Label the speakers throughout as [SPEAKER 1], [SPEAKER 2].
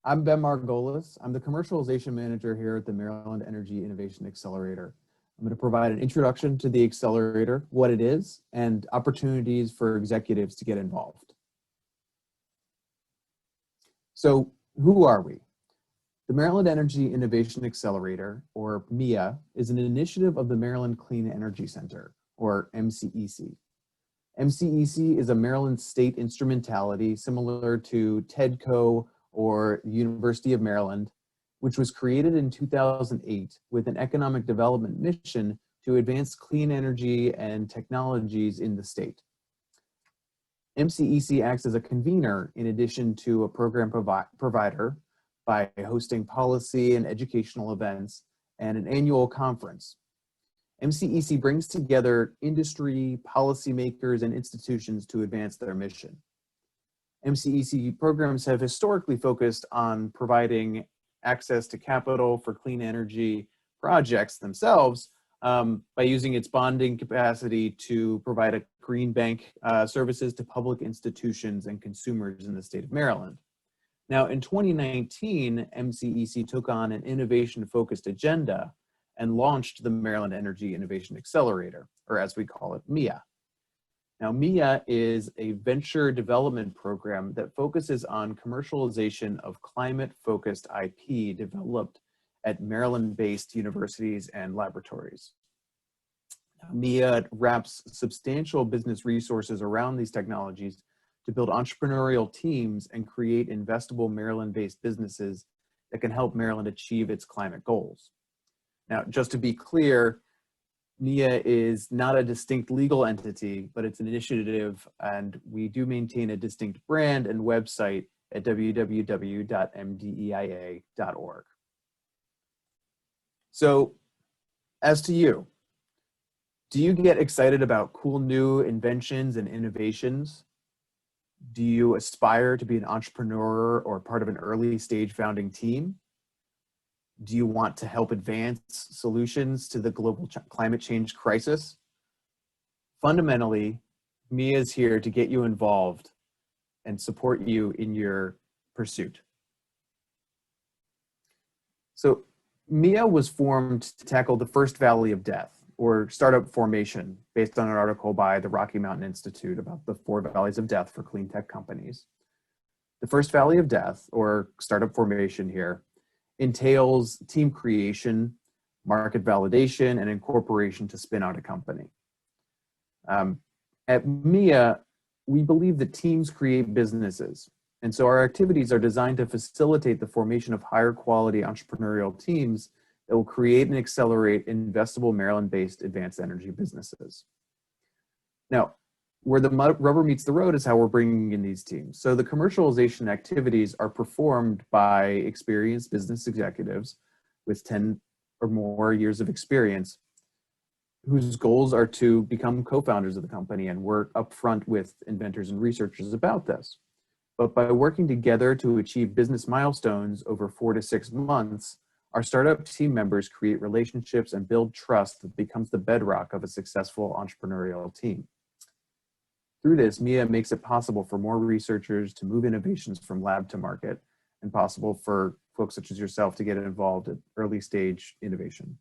[SPEAKER 1] I'm Ben Margolis. I'm the commercialization manager here at the Maryland Energy Innovation Accelerator. I'm going to provide an introduction to the accelerator, what it is, and opportunities for executives to get involved. So who are we? The Maryland Energy Innovation Accelerator, or MEIA, is an initiative of the Maryland Clean Energy Center, or MCEC. MCEC is a Maryland state instrumentality similar to TEDCO or the University of Maryland, which was created in 2008 with an economic development mission to advance clean energy and technologies in the state. MCEC acts as a convener in addition to a program provider by hosting policy and educational events and an annual conference. MCEC brings together industry, policymakers, and institutions to advance their mission. MCEC programs have historically focused on providing access to capital for clean energy projects themselves by using its bonding capacity to provide a green bank services to public institutions and consumers in the state of Maryland. Now, in 2019, MCEC took on an innovation-focused agenda and launched the Maryland Energy Innovation Accelerator, or as we call it, MEIA. Now, MEIA is a venture development program that focuses on commercialization of climate-focused IP developed at Maryland-based universities and laboratories. Now, MEIA wraps substantial business resources around these technologies to build entrepreneurial teams and create investable Maryland-based businesses that can help Maryland achieve its climate goals. Now, just to be clear, MEIA is not a distinct legal entity, but it's an initiative, and we do maintain a distinct brand and website at www.mdeia.org. So, as to you, do you get excited about cool new inventions and innovations? Do you aspire to be an entrepreneur or part of an early stage founding team? Do you want to help advance solutions to the global climate change crisis? Fundamentally, MEIA is here to get you involved and support you in your pursuit. So MEIA was formed to tackle the first valley of death, or startup formation, based on an article by the Rocky Mountain Institute about the 4 valleys of death for clean tech companies. The first valley of death, or startup formation here, entails team creation, market validation, and incorporation to spin out a company. At MEIA, we believe that teams create businesses, and so our activities are designed to facilitate the formation of higher quality entrepreneurial teams that will create and accelerate investable Maryland-based advanced energy businesses. Now, where the rubber meets the road is how we're bringing in these teams. So the commercialization activities are performed by experienced business executives with 10 or more years of experience, whose goals are to become co-founders of the company and work upfront with inventors and researchers about this. But by working together to achieve business milestones over 4 to 6 months, our startup team members create relationships and build trust that becomes the bedrock of a successful entrepreneurial team. Through this, MEIA makes it possible for more researchers to move innovations from lab to market, and possible for folks such as yourself to get involved at early stage innovation.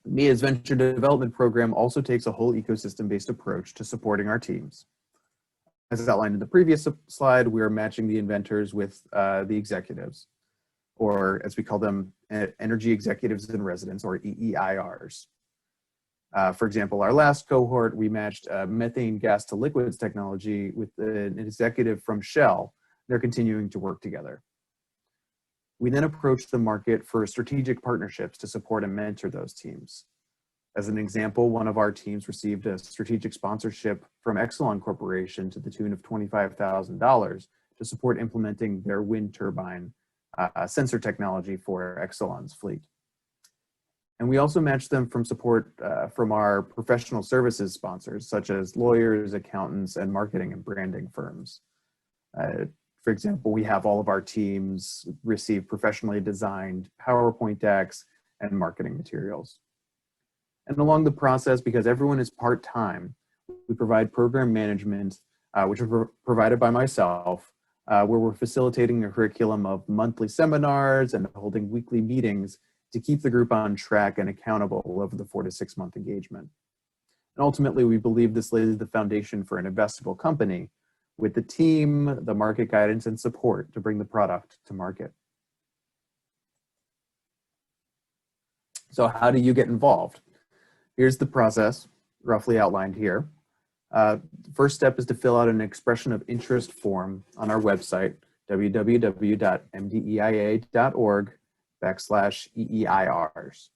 [SPEAKER 1] MEIA's venture development program also takes a whole ecosystem-based approach to supporting our teams. As outlined in the previous slide, we are matching the inventors with the executives, or as we call them, energy executives in residence, or EEIRs. For example, our last cohort, we matched methane gas to liquids technology with an executive from Shell. They're continuing to work together. We then approached the market for strategic partnerships to support and mentor those teams. As an example, one of our teams received a strategic sponsorship from Exelon Corporation to the tune of $25,000 to support implementing their wind turbine sensor technology for Exelon's fleet. And we also matched them from support from our professional services sponsors, such as lawyers, accountants, and marketing and branding firms. For example, we have all of our teams receive professionally designed PowerPoint decks and marketing materials. And along the process, because everyone is part-time, we provide program management, which is provided by myself, where we're facilitating a curriculum of monthly seminars and holding weekly meetings to keep the group on track and accountable over the 4 to 6 month engagement. And ultimately, we believe this lays the foundation for an investable company with the team, the market guidance, and support to bring the product to market. So how do you get involved? Here's the process, roughly outlined here. First step is to fill out an expression of interest form on our website, www.mdeia.org/EEIRs.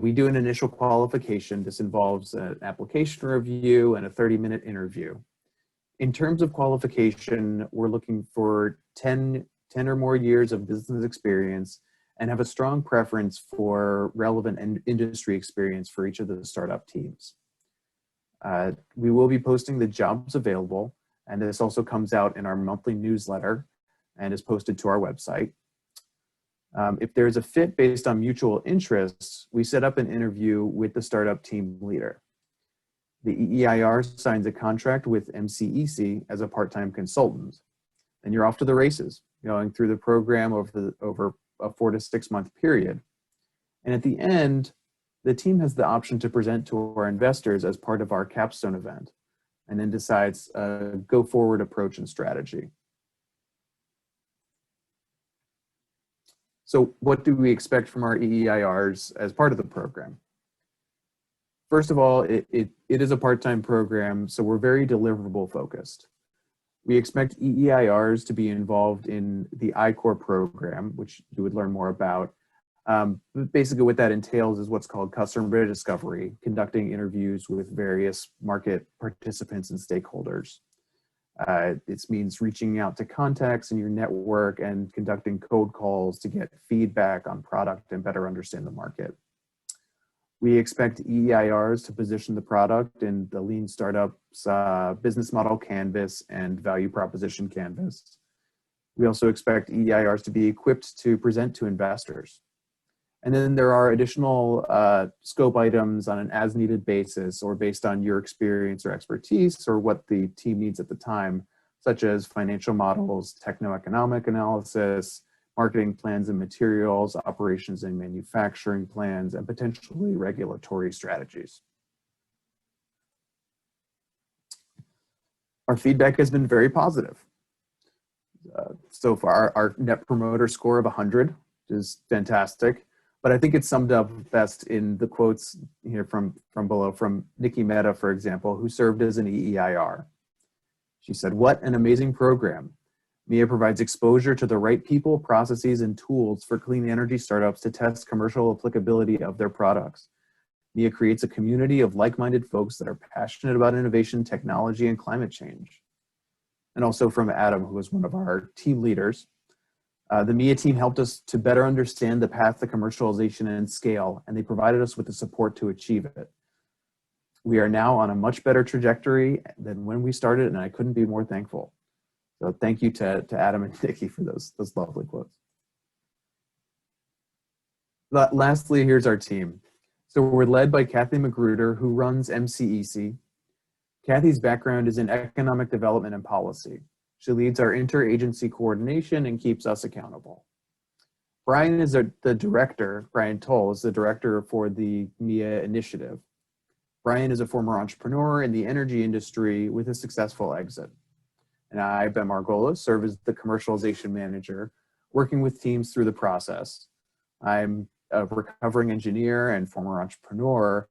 [SPEAKER 1] We do an initial qualification. This involves an application review and a 30-minute interview. In terms of qualification, we're looking for 10 or more years of business experience and have a strong preference for relevant industry experience for each of the startup teams. We will be posting the jobs available, and this also comes out in our monthly newsletter and is posted to our website. If there's a fit based on mutual interests, we set up an interview with the startup team leader. The EEIR signs a contract with MCEC as a part-time consultant, and you're off to the races, going through the program over a 4 to 6 month period. And at the end, the team has the option to present to our investors as part of our capstone event, and then decides a go-forward approach and strategy. So what do we expect from our EEIRs as part of the program? First of all, it is a part-time program, so we're very deliverable focused. We expect EEIRs to be involved in the I-Core program, which you would learn more about. Basically what that entails is what's called customer discovery, conducting interviews with various market participants and stakeholders. It means reaching out to contacts in your network and conducting cold calls to get feedback on product and better understand the market. We expect EEIRs to position the product in the Lean Startups business model canvas and value proposition canvas. We also expect EEIRs to be equipped to present to investors. And then there are additional scope items on an as-needed basis or based on your experience or expertise or what the team needs at the time, such as financial models, techno-economic analysis, marketing plans and materials, operations and manufacturing plans, and potentially regulatory strategies. Our feedback has been very positive. So far, our net promoter score of 100 is fantastic. But I think it's summed up best in the quotes here from below, from Nikki Mehta, for example, who served as an EEIR. She said, "What an amazing program. MEIA provides exposure to the right people, processes, and tools for clean energy startups to test commercial applicability of their products. MEIA creates a community of like-minded folks that are passionate about innovation, technology, and climate change." And also from Adam, who was one of our team leaders. The MEIA team helped us to better understand the path to commercialization and scale, and they provided us with the support to achieve it. We are now on a much better trajectory than when we started, and I couldn't be more thankful. So thank you to Adam and Nikki for those lovely quotes. Lastly, here's our team. So we're led by Kathy Magruder, who runs MCEC. Kathy's background is in economic development and policy. She leads our interagency coordination and keeps us accountable. Brian is the director. Brian Toll is the director for the MEIA initiative. Brian is a former entrepreneur in the energy industry with a successful exit. And I, Ben Margolis, serve as the commercialization manager, working with teams through the process. I'm a recovering engineer and former entrepreneur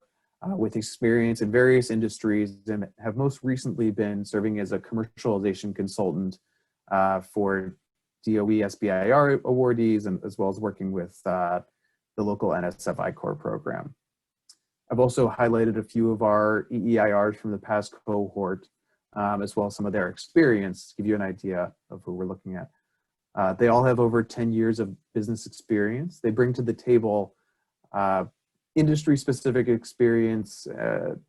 [SPEAKER 1] with experience in various industries and have most recently been serving as a commercialization consultant for DOE SBIR awardees, and as well as working with the local NSF I-Core program. I've also highlighted a few of our EEIRs from the past cohort, as well as some of their experience to give you an idea of who we're looking at. They all have over 10 years of business experience. They bring to the table industry-specific experience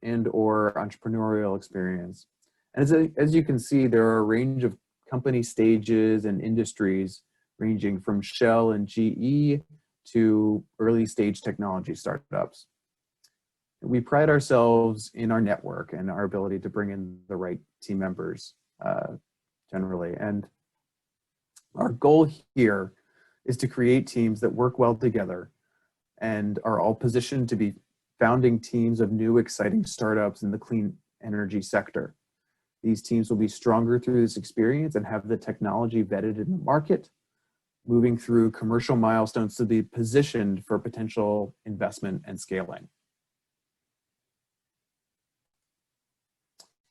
[SPEAKER 1] and or entrepreneurial experience. And as you can see, there are a range of company stages and industries ranging from Shell and GE to early stage technology startups. We pride ourselves in our network and our ability to bring in the right team members generally. And Our goal here is to create teams that work well together and are all positioned to be founding teams of new exciting startups in the clean energy sector. These teams will be stronger through this experience and have the technology vetted in the market, moving through commercial milestones to be positioned for potential investment and scaling.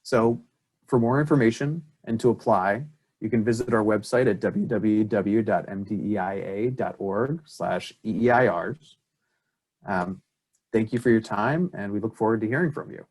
[SPEAKER 1] So for more information and to apply, you can visit our website at www.mdeia.org/EEIRs. Thank you for your time, and we look forward to hearing from you.